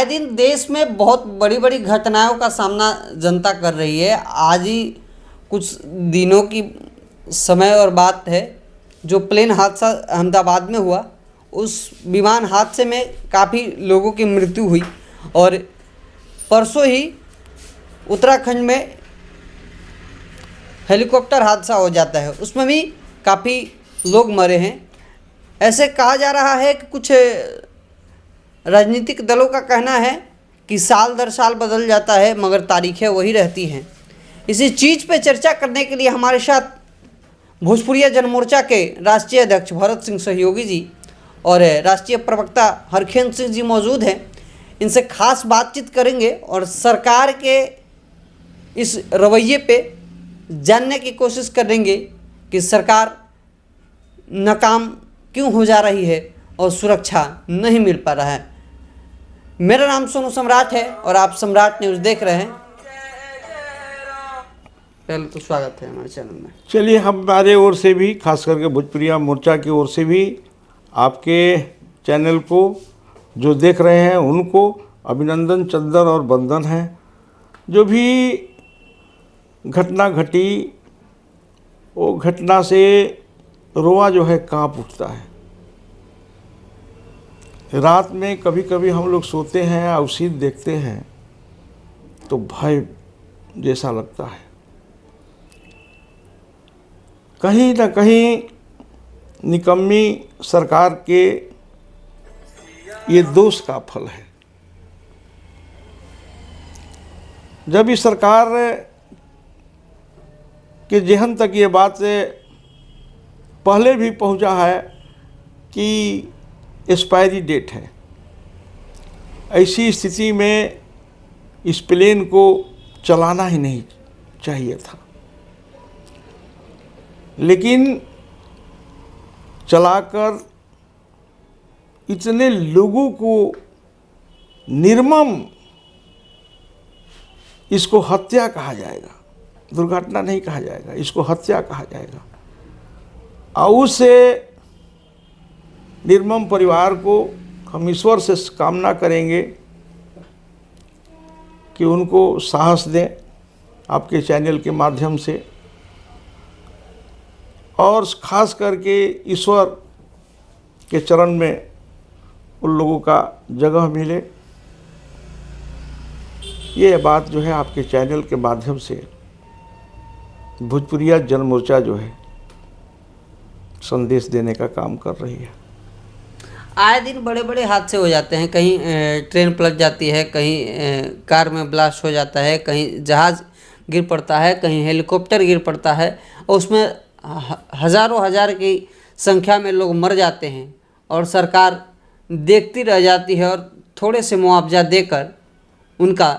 आए दिन देश में बहुत बड़ी बड़ी घटनाओं का सामना जनता कर रही है। आज ही कुछ दिनों की समय और बात है, जो प्लेन हादसा अहमदाबाद में हुआ, उस विमान हादसे में काफ़ी लोगों की मृत्यु हुई। और परसों ही उत्तराखंड में हेलीकॉप्टर हादसा हो जाता है, उसमें भी काफ़ी लोग मरे हैं। ऐसे कहा जा रहा है कि कुछ राजनीतिक दलों का कहना है कि साल दर साल बदल जाता है मगर तारीखें वही रहती हैं। इसी चीज़ पे चर्चा करने के लिए हमारे साथ भोजपुरिया जनमोर्चा के राष्ट्रीय अध्यक्ष भरत सिंह सहयोगी जी और राष्ट्रीय प्रवक्ता हरखेंद सिंह जी मौजूद हैं। इनसे खास बातचीत करेंगे और सरकार के इस रवैये पे जानने की कोशिश करेंगे कि सरकार नाकाम क्यों हो जा रही है और सुरक्षा नहीं मिल पा रहा है। मेरा नाम सोनू सम्राट है और आप सम्राट न्यूज़ देख रहे हैं। पहले तो स्वागत है हमारे चैनल में। चलिए, हमारे ओर से भी, खास करके भोजपुरिया मोर्चा की ओर से भी आपके चैनल को जो देख रहे हैं उनको अभिनंदन, चंदन और वंदन है। जो भी घटना घटी, वो घटना से रोआ जो है कांप उठता है। रात में कभी कभी हम लोग सोते हैं, अवसीत देखते हैं तो भय जैसा लगता है। कहीं ना कहीं निकम्मी सरकार के ये दोष का फल है। जब इस सरकार के जेहन तक ये बात पहले भी पहुंचा है कि एक्सपायरी डेट है, ऐसी स्थिति में इस प्लेन को चलाना ही नहीं चाहिए था, लेकिन चलाकर इतने लोगों को निर्मम, इसको हत्या कहा जाएगा, दुर्घटना नहीं कहा जाएगा, इसको हत्या कहा जाएगा। और उस निर्मम परिवार को हम ईश्वर से कामना करेंगे कि उनको साहस दें आपके चैनल के माध्यम से, और खास करके ईश्वर के चरण में उन लोगों का जगह मिले। ये बात जो है आपके चैनल के माध्यम से भोजपुरिया जनमोर्चा जो है संदेश देने का काम कर रही है। आए दिन बड़े बड़े हादसे हो जाते हैं, कहीं ट्रेन पलट जाती है, कहीं कार में ब्लास्ट हो जाता है, कहीं जहाज़ गिर पड़ता है, कहीं हेलीकॉप्टर गिर पड़ता है और उसमें हज़ारों हज़ार की संख्या में लोग मर जाते हैं और सरकार देखती रह जाती है और थोड़े से मुआवजा देकर उनका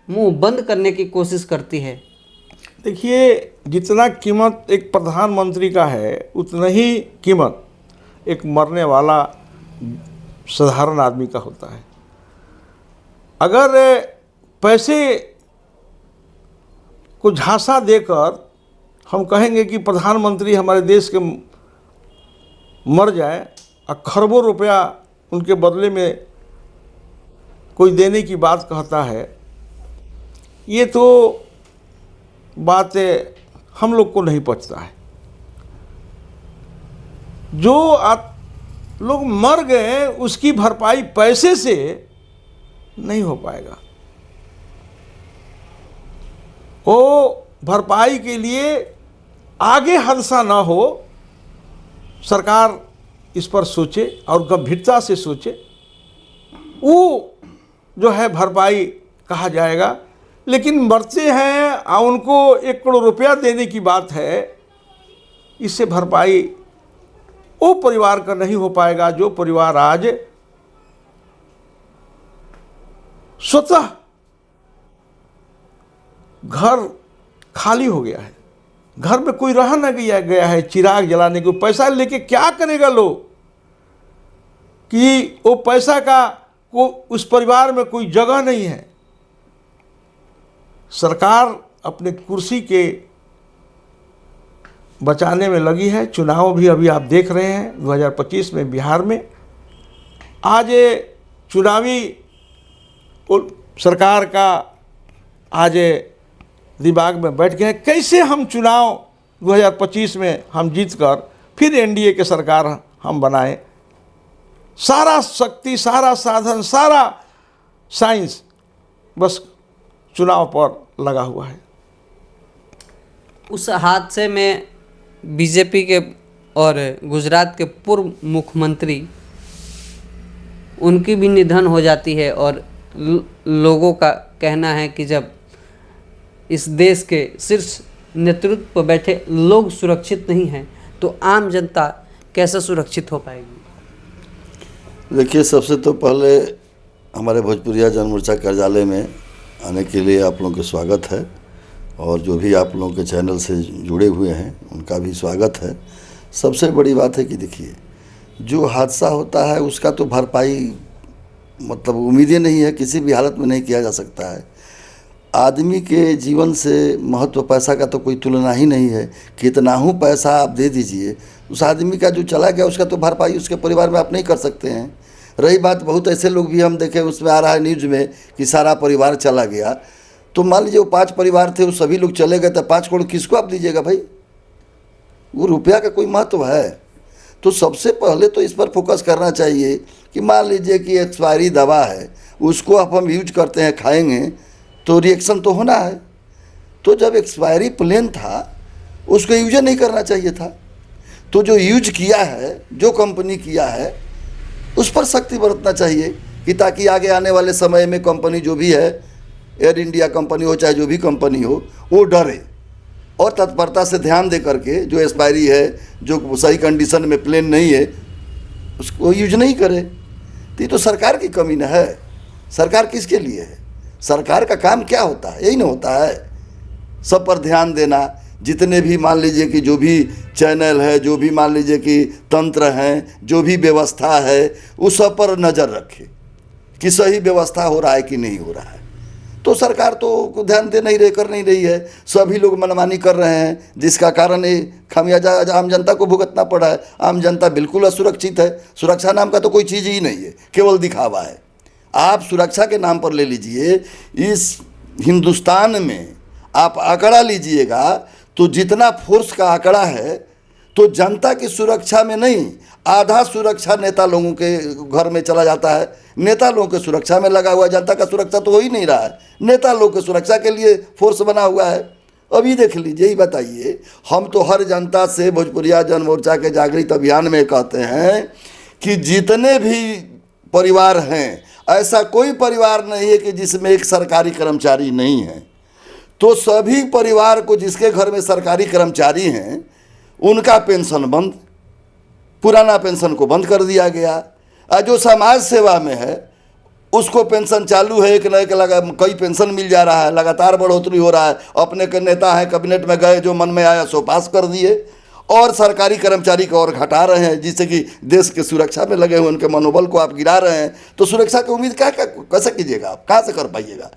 मुंह बंद करने की कोशिश करती है। देखिए, जितना कीमत एक प्रधानमंत्री का है उतना ही कीमत एक मरने वाला साधारण आदमी का होता है। अगर पैसे को झांसा देकर हम कहेंगे कि प्रधानमंत्री हमारे देश के मर जाए और खरबों रुपया उनके बदले में कोई देने की बात कहता है, ये तो बात हम लोग को नहीं पचता है। जो लोग मर गए उसकी भरपाई पैसे से नहीं हो पाएगा। वो भरपाई के लिए आगे हादसा ना हो, सरकार इस पर सोचे और गंभीरता से सोचे। वो जो है भरपाई कहा जाएगा, लेकिन मरते हैं और उनको 1 करोड़ रुपया देने की बात है, इससे भरपाई वो परिवार का नहीं हो पाएगा जो परिवार आज स्वतः घर खाली हो गया है, घर में कोई रह न गया है, चिराग जलाने को पैसा लेके क्या करेगा लोग कि वो पैसा का को उस परिवार में कोई जगह नहीं है। सरकार अपने कुर्सी के बचाने में लगी है। चुनाव भी अभी आप देख रहे हैं 2025 में बिहार में। आज चुनावी सरकार का आज दिमाग में बैठ गया कैसे हम चुनाव 2025 में हम जीत कर फिर एनडीए के सरकार हम बनाएं। सारा शक्ति, सारा साधन, सारा साइंस बस चुनाव पर लगा हुआ है। उस हादसे में बीजेपी के और गुजरात के पूर्व मुख्यमंत्री उनकी भी निधन हो जाती है और लोगों का कहना है कि जब इस देश के शीर्ष नेतृत्व पर बैठे लोग सुरक्षित नहीं हैं तो आम जनता कैसे सुरक्षित हो पाएगी। देखिए, सबसे तो पहले हमारे भोजपुरिया जनमोर्चा कार्यालय में आने के लिए आप लोगों का स्वागत है और जो भी आप लोगों के चैनल से जुड़े हुए हैं उनका भी स्वागत है। सबसे बड़ी बात है कि देखिए, जो हादसा होता है उसका तो भरपाई मतलब उम्मीदें नहीं है, किसी भी हालत में नहीं किया जा सकता है। आदमी के जीवन से महत्व पैसा का तो कोई तुलना ही नहीं है। कितना ही पैसा आप दे दीजिए, उस आदमी का जो चला गया उसका तो भरपाई उसके परिवार में आप नहीं कर सकते हैं। रही बात, बहुत ऐसे लोग भी हम देखें उसमें आ रहा है न्यूज़ में कि सारा परिवार चला गया, तो मान लीजिए वो 5 परिवार थे, वो सभी लोग चले गए, तो 5 करोड़ किसको आप दीजिएगा भाई? वो रुपया का कोई महत्व है? तो सबसे पहले तो इस पर फोकस करना चाहिए कि मान लीजिए कि एक्सपायरी दवा है, उसको अब हम यूज करते हैं, खाएंगे तो रिएक्शन तो होना है। तो जब एक्सपायरी प्लेन था उसको यूज नहीं करना चाहिए था। तो जो यूज किया है, जो कंपनी किया है, उस पर सख्ती बरतना चाहिए कि ताकि आगे आने वाले समय में कंपनी जो भी है, एयर इंडिया कंपनी हो चाहे जो भी कंपनी हो, वो डरे और तत्परता से ध्यान दे करके जो एक्सपायरी है, जो सही कंडीशन में प्लेन नहीं है, उसको यूज नहीं करे। तो ये तो सरकार की कमी न है। सरकार किसके लिए है? सरकार का काम क्या होता है? यही ना होता है, सब पर ध्यान देना। जितने भी मान लीजिए कि जो भी चैनल है, जो भी मान लीजिए कि तंत्र हैं, जो भी व्यवस्था है, उस सब पर नज़र रखे कि सही व्यवस्था हो रहा है कि नहीं हो रहा है। तो सरकार तो ध्यान दे नहीं रही, कर नहीं रही है। सभी लोग मनमानी कर रहे हैं, जिसका कारण ये खामियाजा आम जनता को भुगतना पड़ा है। आम जनता बिल्कुल असुरक्षित है। सुरक्षा नाम का तो कोई चीज़ ही नहीं है, केवल दिखावा है। आप सुरक्षा के नाम पर ले लीजिए, इस हिंदुस्तान में आप आंकड़ा लीजिएगा तो जितना फोर्स का आंकड़ा है, तो जनता की सुरक्षा में नहीं, आधा सुरक्षा नेता लोगों के घर में चला जाता है। नेता लोगों के सुरक्षा में लगा हुआ है, जनता का सुरक्षा तो हो ही नहीं रहा है। नेता लोगों की सुरक्षा के लिए फोर्स बना हुआ है। अभी देख लीजिए, ही बताइए, हम तो हर जनता से भोजपुरिया जनमोर्चा के जागृत अभियान में कहते हैं कि जितने भी परिवार हैं, ऐसा कोई परिवार नहीं है कि जिसमें एक सरकारी कर्मचारी नहीं है। तो सभी परिवार को, जिसके घर में सरकारी कर्मचारी हैं, उनका पेंशन बंद, पुराना पेंशन को बंद कर दिया गया। और जो समाज सेवा में है उसको पेंशन चालू है, एक न एक कई पेंशन मिल जा रहा है, लगातार बढ़ोतरी हो रहा है। अपने के नेता हैं, कैबिनेट में गए, जो मन में आया सो पास कर दिए, और सरकारी कर्मचारी को और घटा रहे हैं, जिससे कि देश के सुरक्षा में लगे हुए उनके मनोबल को आप गिरा रहे हैं। तो सुरक्षा की उम्मीद क्या कैसे कीजिएगा आप? कहाँ से कर पाइएगा?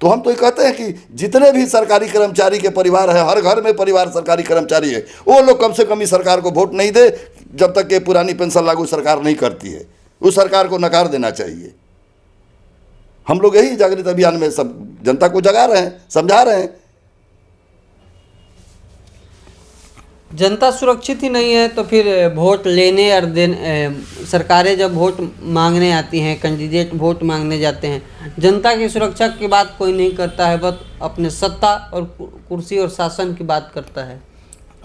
तो हम तो ये कहते हैं कि जितने भी सरकारी कर्मचारी के परिवार हैं, हर घर में परिवार सरकारी कर्मचारी है, वो लोग कम से कम इस सरकार को वोट नहीं दे जब तक कि पुरानी पेंशन लागू सरकार नहीं करती है। उस सरकार को नकार देना चाहिए। हम लोग यही जागृत अभियान में सब जनता को जगा रहे हैं, समझा रहे हैं। जनता सुरक्षित ही नहीं है तो फिर वोट लेने और देने, सरकारें जब वोट मांगने आती हैं, कैंडिडेट वोट मांगने जाते हैं, जनता की सुरक्षा की बात कोई नहीं करता है, बस अपने सत्ता और कुर्सी और शासन की बात करता है।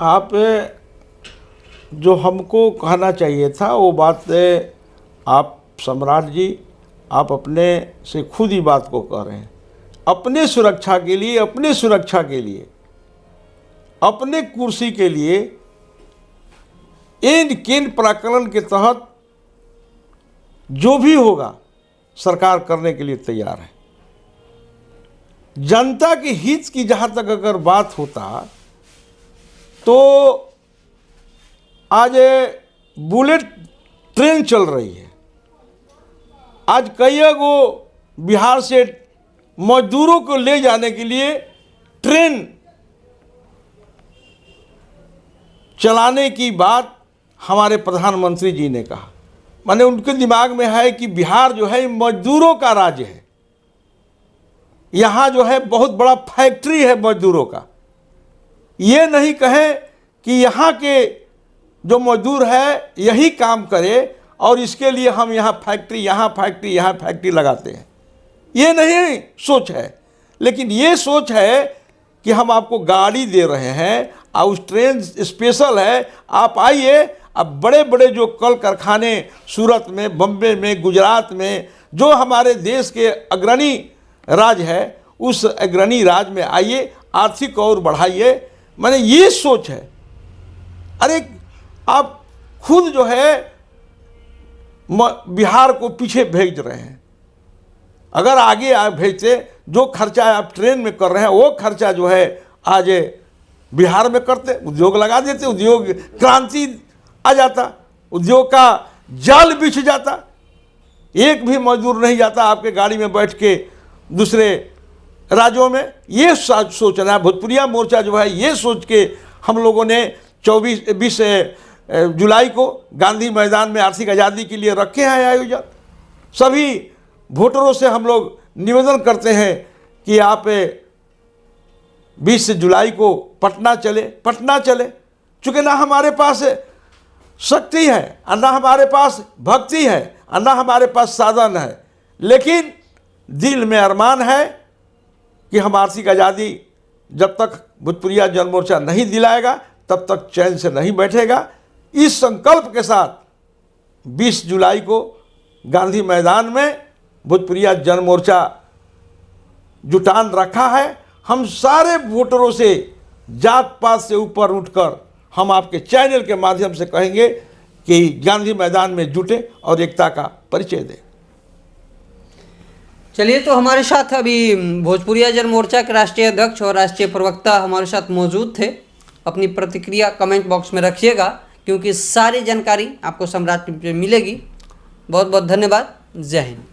आप जो हमको कहना चाहिए था वो बात आप सम्राट जी, आप अपने से खुद ही बात को कह रहे हैं। अपने सुरक्षा के लिए, अपने सुरक्षा के लिए, अपने कुर्सी के लिए इन किन प्रकरण के तहत जो भी होगा सरकार करने के लिए तैयार है। जनता के हित की जहां तक अगर बात होता तो आज बुलेट ट्रेन चल रही है। आज कई गो बिहार से मजदूरों को ले जाने के लिए ट्रेन चलाने की बात हमारे प्रधानमंत्री जी ने कहा। माने उनके दिमाग में है कि बिहार जो है मजदूरों का राज्य है, यहाँ जो है बहुत बड़ा फैक्ट्री है मजदूरों का। ये नहीं कहें कि यहाँ के जो मजदूर है यही काम करे और इसके लिए हम यहाँ फैक्ट्री लगाते हैं, ये नहीं सोच है। लेकिन ये सोच है कि हम आपको गाड़ी दे रहे हैं और उस ट्रेन स्पेशल है, आप आइए। अब बड़े बड़े जो कल कारखाने सूरत में, बम्बे में, गुजरात में, जो हमारे देश के अग्रणी राज्य है, उस अग्रणी राज्य में आइए, आर्थिक और बढ़ाइए। मैंने ये सोच है। अरे आप खुद जो है बिहार को पीछे भेज रहे हैं। अगर आगे आप भेजते, जो खर्चा आप ट्रेन में कर रहे हैं वो खर्चा जो है आज बिहार में करते, उद्योग लगा देते, उद्योग क्रांति आ जाता, उद्योग का जाल बिछ जाता, एक भी मजदूर नहीं जाता आपके गाड़ी में बैठ के दूसरे राज्यों में। ये सोचना है। भोजपुरिया मोर्चा जो है ये सोच के हम लोगों ने 20 जुलाई को गांधी मैदान में आर्थिक आज़ादी के लिए रखे हैं आयोजन। सभी वोटरों से हम लोग निवेदन करते हैं कि आप 20 जुलाई को पटना चले। चूँकि ना हमारे पास शक्ति है, ना हमारे पास भक्ति है, ना हमारे पास साधन है, लेकिन दिल में अरमान है कि हम आर्थिक आज़ादी जब तक भोजपुरिया जनमोर्चा नहीं दिलाएगा तब तक चैन से नहीं बैठेगा। इस संकल्प के साथ 20 जुलाई को गांधी मैदान में भोजपुरिया जनमोर्चा जुटान रखा है। हम सारे वोटरों से जात पात से ऊपर उठकर हम आपके चैनल के माध्यम से कहेंगे कि गांधी मैदान में जुटे और एकता का परिचय दें। चलिए, तो हमारे साथ अभी भोजपुरिया जनमोर्चा के राष्ट्रीय अध्यक्ष और राष्ट्रीय प्रवक्ता हमारे साथ मौजूद थे। अपनी प्रतिक्रिया कमेंट बॉक्स में रखिएगा, क्योंकि सारी जानकारी आपको सम्राट में मिलेगी। बहुत बहुत धन्यवाद। जय हिंद।